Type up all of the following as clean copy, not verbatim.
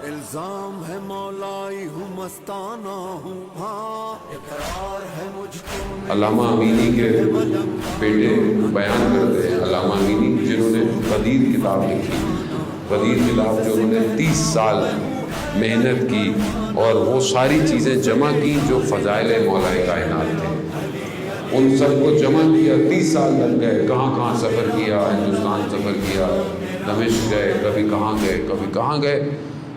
الزام ہے مولائی ہوں مستانہ ہوں، ہاں اقرار ہے مجھ کو۔ علامہ امینی کے بیٹے بیان کرتے ہیں، علامہ امینی جنہوں نے قدیر کتاب لکھی، قدیر کتاب جو انہوں نے 30 سال محنت کی اور وہ ساری چیزیں جمع کی جو فضائل مولا کائنات تھے، ان سب کو جمع کیا، 30 سال لگ گئے، کہاں کہاں سفر کیا، ہندوستان سفر کیا، دمشق گئے، کبھی کہاں گئے کبھی کہاں گئے،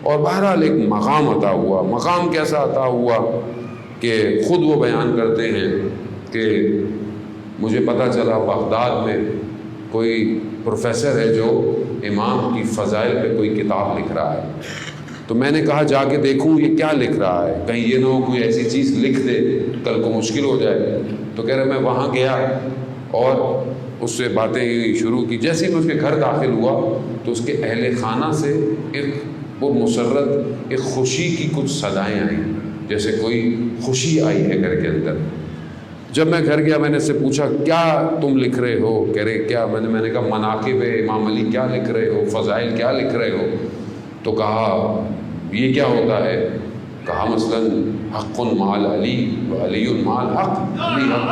اور بہرحال ایک مقام عطا ہوا۔ مقام کیسا عطا ہوا کہ خود وہ بیان کرتے ہیں کہ مجھے پتہ چلا بغداد میں کوئی پروفیسر ہے جو امام کی فضائل پہ کوئی کتاب لکھ رہا ہے، تو میں نے کہا جا کے دیکھوں یہ کیا لکھ رہا ہے، کہیں یہ نہ ہو کوئی ایسی چیز لکھ دے کل کو مشکل ہو جائے۔ تو کہہ رہے میں وہاں گیا اور اس سے باتیں شروع کی۔ جیسے ہی میں اس کے گھر داخل ہوا تو اس کے اہل خانہ سے ایک مسرت، ایک خوشی کی کچھ صدائیں آئیں، جیسے کوئی خوشی آئی ہے گھر کے اندر۔ جب میں گھر گیا میں نے اس سے پوچھا کیا تم لکھ رہے ہو؟ کہہ رہے کیا؟ میں نے کہا مناقب امام علی کیا لکھ رہے ہو، فضائل کیا لکھ رہے ہو؟ تو کہا یہ کیا ہوتا ہے؟ کہا مثلاً حق مال علی و علی مال حق، علی حق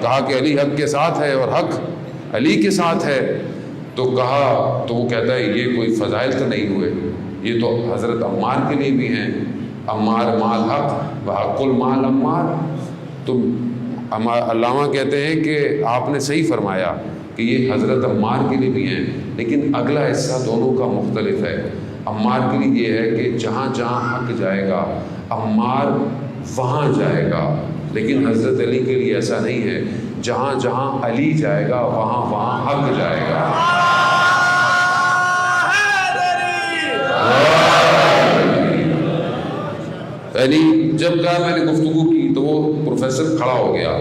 کہا کہ علی حق کے ساتھ ہے اور حق علی کے ساتھ ہے۔ تو کہا، تو وہ کہتا ہے یہ کوئی فضائل تو نہیں ہوئے، یہ تو حضرت عمار کے لیے بھی ہیں، عمار مال حق و حق المال عمار۔ تو علامہ کہتے ہیں کہ آپ نے صحیح فرمایا کہ یہ حضرت عمار کے لیے بھی ہیں، لیکن اگلا حصہ دونوں کا مختلف ہے۔ عمار کے لیے یہ ہے کہ جہاں جہاں حق جائے گا عمار وہاں جائے گا، لیکن حضرت علی کے لیے ایسا نہیں ہے، جہاں جہاں علی جائے گا وہاں وہاں حق جائے گا۔ یعنی جب کہا میں نے گفتگو کی تو وہ پروفیسر کھڑا ہو گیا۔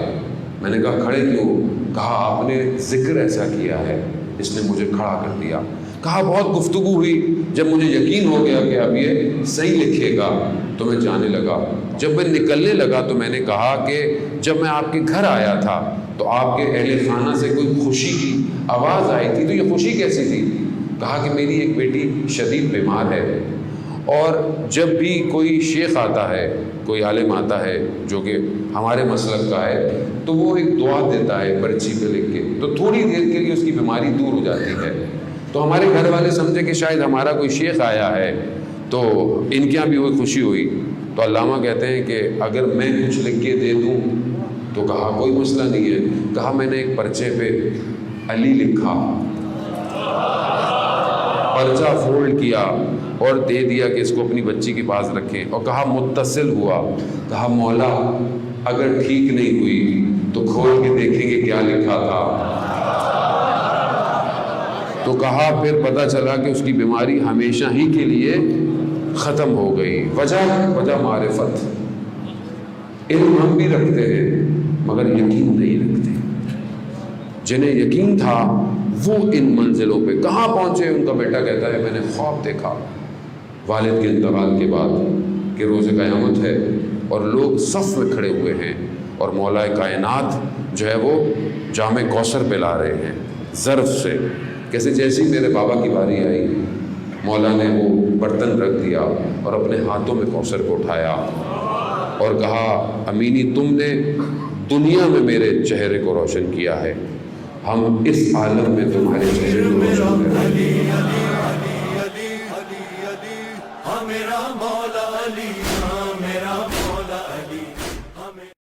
میں نے کہا کھڑے کیوں؟ کہا آپ نے ذکر ایسا کیا ہے اس نے مجھے کھڑا کر دیا۔ کہا بہت گفتگو ہوئی، جب مجھے یقین ہو گیا کہ اب یہ صحیح لکھے گا تو میں جانے لگا۔ جب میں نکلنے لگا تو میں نے کہا کہ جب میں آپ کے گھر آیا تھا تو آپ کے اہل خانہ سے کوئی خوشی کی آواز آئی تھی، تو یہ خوشی کیسی تھی؟ کہا کہ میری ایک بیٹی شدید بیمار ہے، اور جب بھی کوئی شیخ آتا ہے، کوئی عالم آتا ہے جو کہ ہمارے مسلک کا ہے، تو وہ ایک دعا دیتا ہے پرچی پہ لکھ کے، تو تھوڑی دیر کے لیے اس کی بیماری دور ہو جاتی ہے۔ تو ہمارے گھر والے سمجھے کہ شاید ہمارا کوئی شیخ آیا ہے تو ان کے یہاں بھی وہی خوشی ہوئی۔ تو علامہ کہتے ہیں کہ اگر میں کچھ لکھ کے دے دوں تو کہا کوئی مسئلہ نہیں ہے۔ کہا میں نے ایک پرچے پہ علی لکھا، پرچہ فولڈ کیا اور دے دیا کہ اس کو اپنی بچی کے پاس رکھیں، اور کہا متصل ہوا۔ کہا مولا اگر ٹھیک نہیں ہوئی تو کھول کے دیکھیں گے کیا لکھا تھا۔ تو کہا پھر پتہ چلا کہ اس کی بیماری ہمیشہ ہی کے لیے ختم ہو گئی۔ وجہ معرفت، علم ہم بھی رکھتے ہیں مگر یقین نہیں رکھتے۔ جنہیں یقین تھا وہ ان منزلوں پہ کہاں پہنچے۔ ان کا بیٹا کہتا ہے میں نے خواب دیکھا والد کے انتقال کے بعد کہ روز قیامت ہے اور لوگ صف میں کھڑے ہوئے ہیں اور مولا کائنات جو ہے وہ جام کوثر پہ لا رہے ہیں ظرف سے۔ کیسے جیسے ہی میرے بابا کی باری آئی مولا نے وہ برتن رکھ دیا اور اپنے ہاتھوں میں کوثر کو اٹھایا اور کہا امینی تم نے دنیا میں میرے چہرے کو روشن کیا ہے، ہم اس عالم میں تمہارے چہرے کو روشن کریں گے۔ میرا مولا علی، میرا